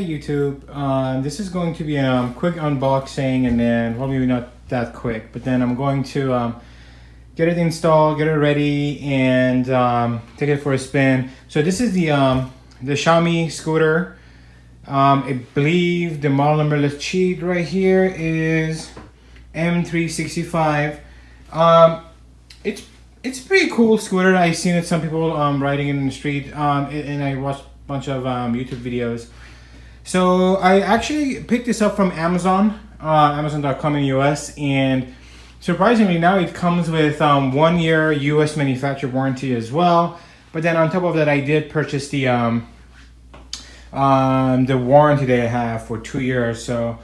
Hey YouTube, this is going to be a quick unboxing, and then, well, maybe not that quick, but then I'm going to get it installed, get it ready, and take it for a spin. So this is the Xiaomi scooter. I believe the model number, let's cheat, right here is M365. It's pretty cool scooter. I've seen it, some people riding it in the street, and I watched a bunch of YouTube videos. So I actually picked this up from Amazon, Amazon.com in US, and surprisingly now it comes with 1 year US manufacturer warranty as well. But then on top of that, I did purchase the warranty that I have for 2 years, so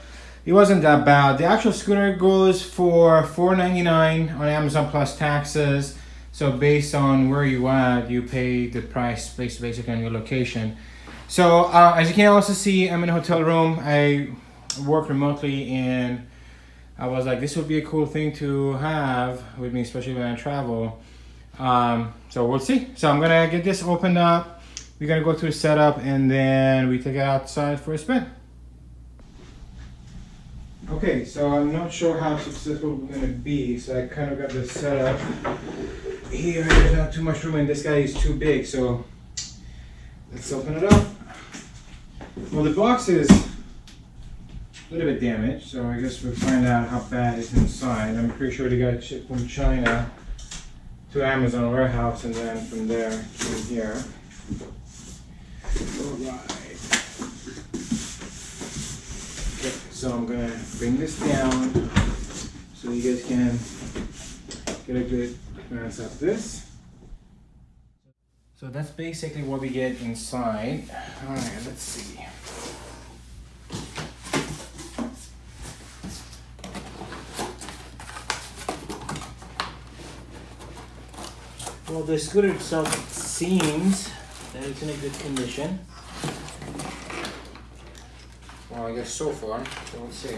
it wasn't that bad. The actual scooter goes for $4.99 on Amazon plus taxes. So based on where you at, you pay the price based basically on your location. So as you can also see, I'm in a hotel room. I work remotely, and I was like, this would be a cool thing to have with me, especially when I travel. So we'll see. So I'm gonna get this opened up. We're gonna go through the setup, and then we take it outside for a spin. Okay, so I'm not sure how successful we're gonna be. So I kind of got this set up here. There's not too much room, and this guy is too big. So let's open it up. Well, the box is a little bit damaged, so I guess we'll find out how bad it's inside. I'm pretty sure they got it shipped from China to Amazon warehouse, and then from there to here. Alright. Okay, so I'm gonna bring this down so you guys can get a good glance at this. So that's basically what we get inside. Alright, let's see. Well, the scooter itself, it seems that it's in a good condition. Well, I guess so far, so let's see.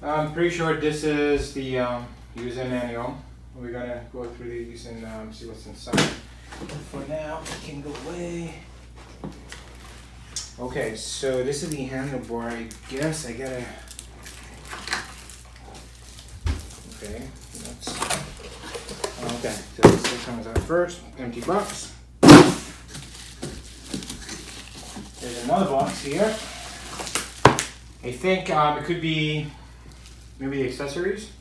I'm pretty sure this is the user manual. We're gonna go through these and see what's inside. But for now, it can go away. Okay, so this is the handlebar. I guess I gotta. Okay, that's okay. So this comes out first. Empty box. There's another box here. I think it could be maybe the accessories.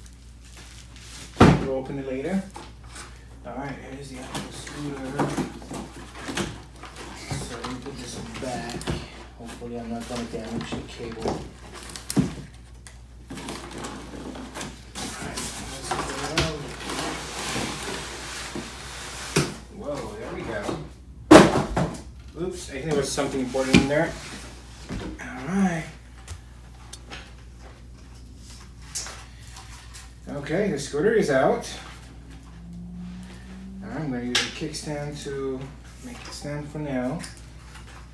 We'll open it later. Alright, here's the actual scooter. So let me put this back. Hopefully I'm not going to damage the cable. Alright, let's get it out. Whoa, there we go. Oops, I think there was something important in there. Alright. Okay, the scooter is out. I'm going to use a kickstand to make it stand for now.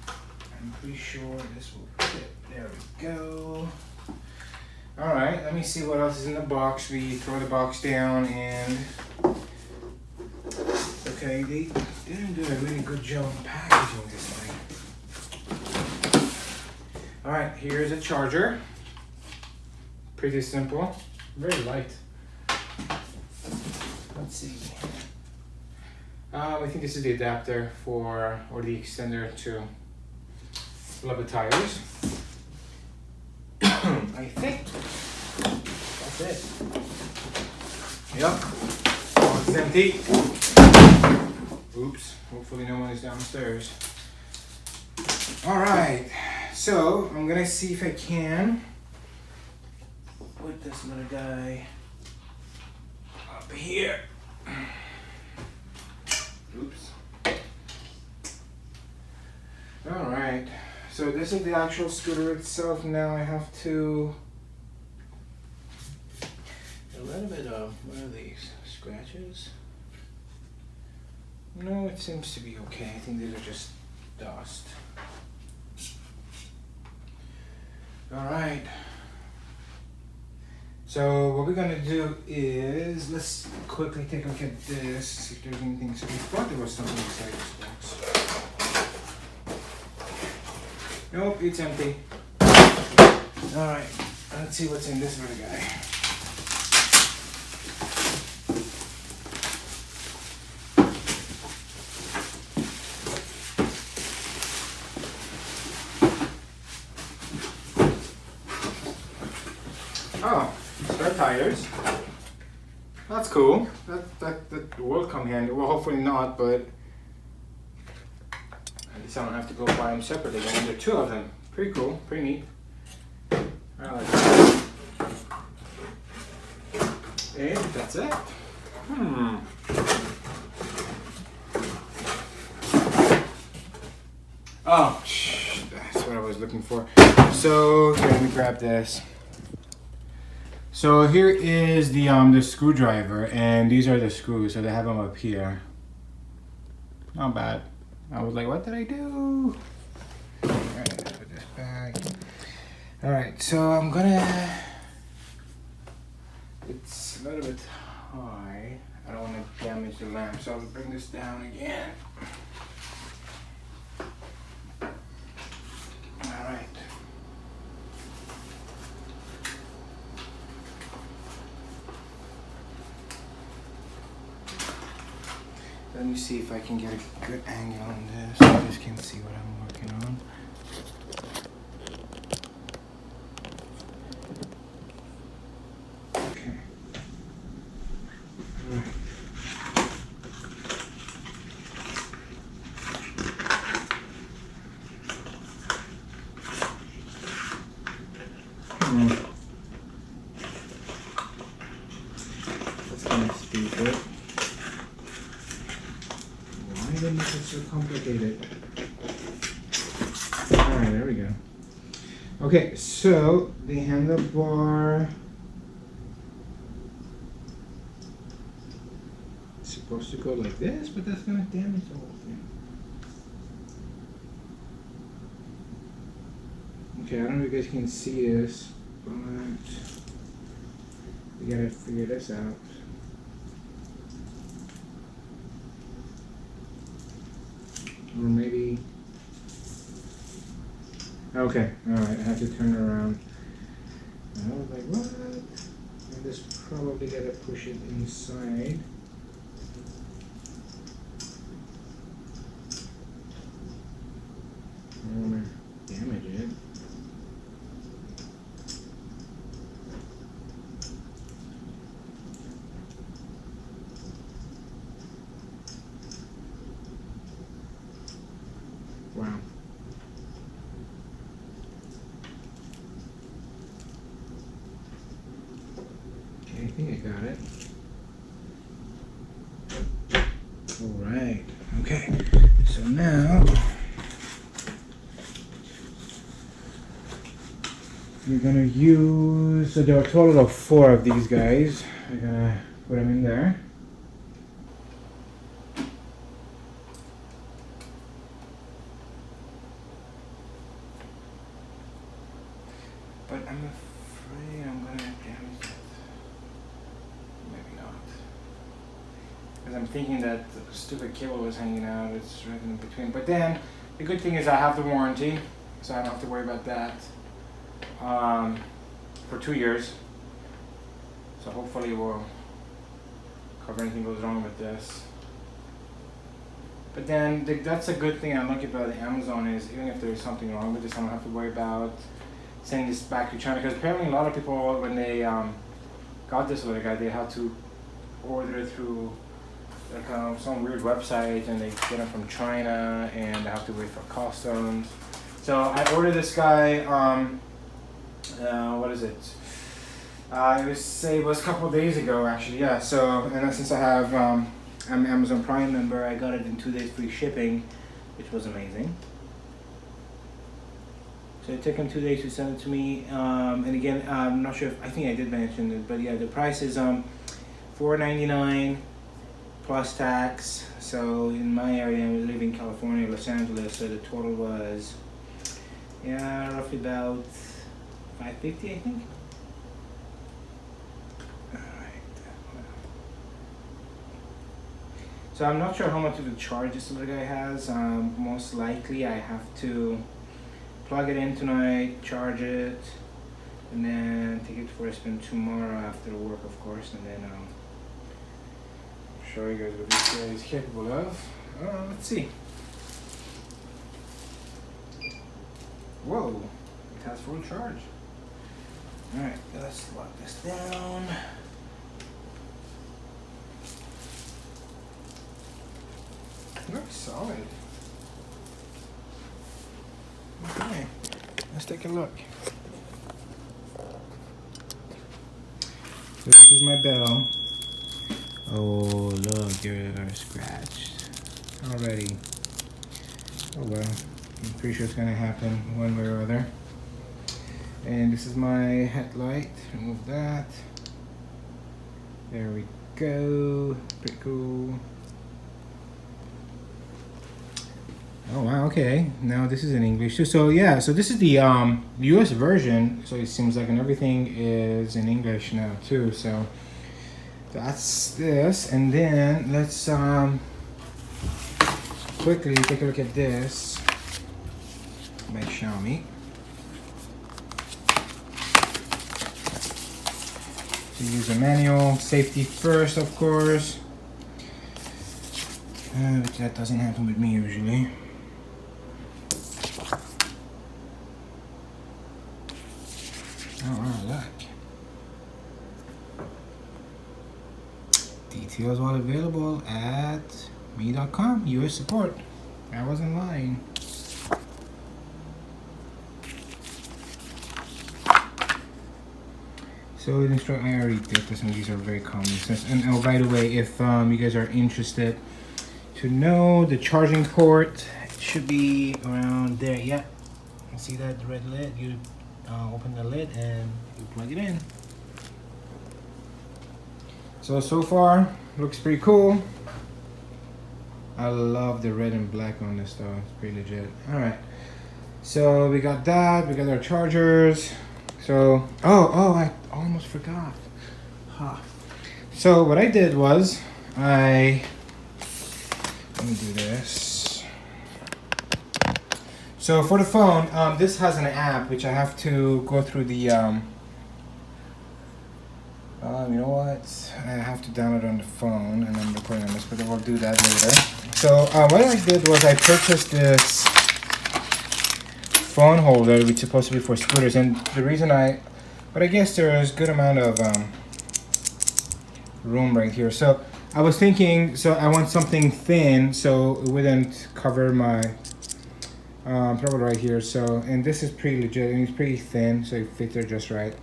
I'm pretty sure this will fit. There we go. Alright, let me see what else is in the box. We throw the box down, and okay, they didn't do a really good job packaging this thing. Alright, here's a charger. Pretty simple. Very light. Let's see. I think this is the adapter for, or the extender to plug the tires. I think that's it. Yep. Oh, it's empty. Oops. Hopefully no one is downstairs. Alright. So I'm gonna see if I can put this little guy up here. Oops. Alright, so this is the actual scooter itself. Now I have to a little bit of, what are these, scratches? No, it seems to be okay. I think these are just dust. Alright. So what we're gonna do is, let's quickly take a look at this, see if there's anything. So we thought there was something inside this box. Nope, it's empty. Alright, let's see what's in this little guy. Oh, spare tires. That's cool. That will come handy. Well, hopefully not, but at least I don't have to go buy them separately. And there are 2 of them. Pretty cool, pretty neat. I like that. And that's it. Oh, that's what I was looking for. So here, let me grab this. So here is the screwdriver, and these are the screws. So they have them up here. Not bad. I was like, what did I do? Alright, let's put this back. Alright, so I'm gonna. It's a little bit high. I don't want to damage the lamp, so I'll bring this down again. Alright. Let me see if I can get a good angle on this. I just can't see what I'm working on. Okay. That's kind of stupid. Why didn't it get so complicated? Alright, there we go. Okay, so the handlebar is supposed to go like this, but that's going to damage the whole thing. Okay, I don't know if you guys can see this, but we gotta figure this out. Or maybe, okay, alright, I have to turn it around. I was like, what? I just probably gotta push it inside. I don't wanna damage it. Wow. Okay, I think I got it. Alright, okay. So now we're gonna use, so there are a total of 4 of these guys. We're gonna put them in there. But I'm afraid I'm gonna damage it. Maybe not. Because I'm thinking that the stupid cable was hanging out, it's right in between. But then, the good thing is I have the warranty, so I don't have to worry about that for 2 years. So hopefully we'll cover anything goes wrong with this. But then, that's a good thing I like about Amazon is even if there's something wrong with this, I don't have to worry about sending this back to China, because apparently a lot of people, when they got this little guy, they had to order it through like some weird website, and they get it from China, and they have to wait for customs. So I ordered this guy. What is it? It was a couple of days ago, actually. Yeah. So and since I have I'm an Amazon Prime member, I got it in 2 days free shipping, which was amazing. So it took him 2 days to send it to me, and again, I'm not sure if, I think I did mention it, but yeah, the price is $4.99 plus tax. So in my area, I live in California, Los Angeles, so the total was, yeah, roughly about $5.50, I think. So I'm not sure how much of the charge this little guy has. Most likely I have to plug it in tonight, charge it, and then take it for a spin tomorrow after work, of course, and then show you guys what this guy is capable of. Let's see. Whoa, it has full charge. Alright, let's lock this down. Very solid. Okay, let's take a look. So this is my bell. Oh, look, they're scratched already. Oh well, I'm pretty sure it's gonna happen one way or other. And this is my headlight. Remove that. There we go. Pretty cool. Oh wow, okay. Now this is in English too. So yeah, so this is the US version. So it seems like everything is in English now too. So that's this. And then let's quickly take a look at this by Xiaomi. So use a manual, safety first, of course. Which that doesn't happen with me usually. Oh wow, look. Details all available at me.com, US support. I wasn't lying. So the instruction, I already did this, and these are very common sense. And oh, by the way, if you guys are interested to know the charging port, it should be around there. Yeah, you see that red lid? You open the lid and you plug it in. So far looks pretty cool. I love the red and black on this though. It's pretty legit. All right, so we got that. We got our chargers. So I almost forgot. Huh. So what I did was let me do this. So for the phone, this has an app which I have to go through the, you know what? I have to download on the phone, and I'm recording on this, but I will do that later. So what I did was I purchased this phone holder, which is supposed to be for scooters, and the reason but I guess there is good amount of room right here. So I was thinking, so I want something thin, so it wouldn't cover my probably right here. So, and this is pretty legit, and it's pretty thin, so it fits there just right.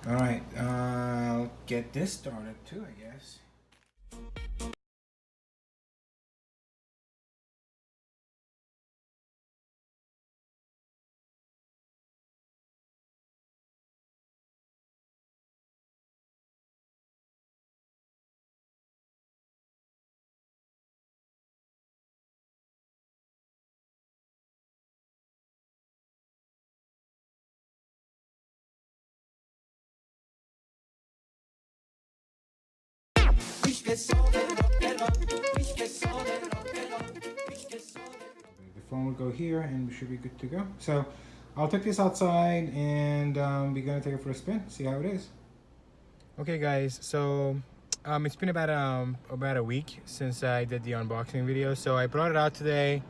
All right, I'll get this started too, I guess. The phone will go here and we should be good to go. So I'll take this outside and we're gonna take it for a spin, see how it is. Okay guys, so it's been about a week since I did the unboxing video. So I brought it out today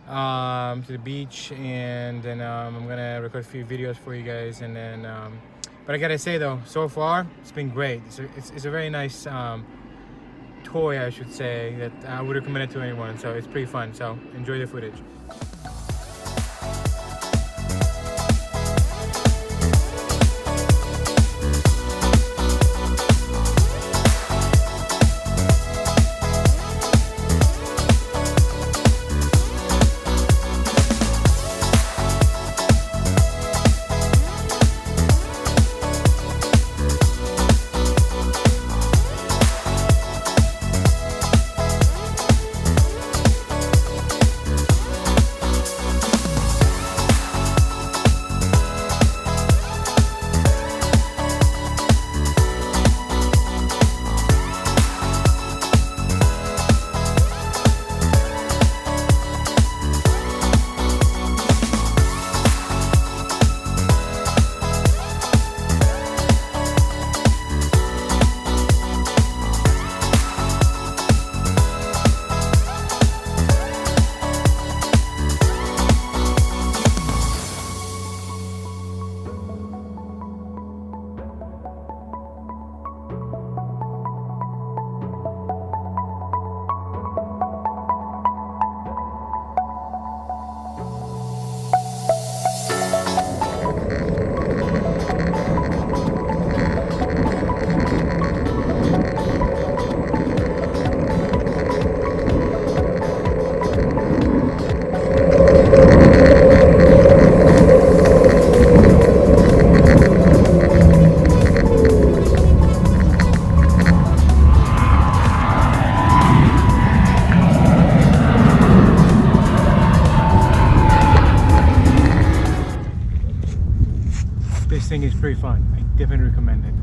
to the beach, and then I'm gonna record a few videos for you guys, and then but I gotta say though, so far it's been great. It's a very nice toy, I should say, that I would recommend it to anyone. So it's pretty fun, so enjoy the footage. thing is pretty fun. I definitely recommend it.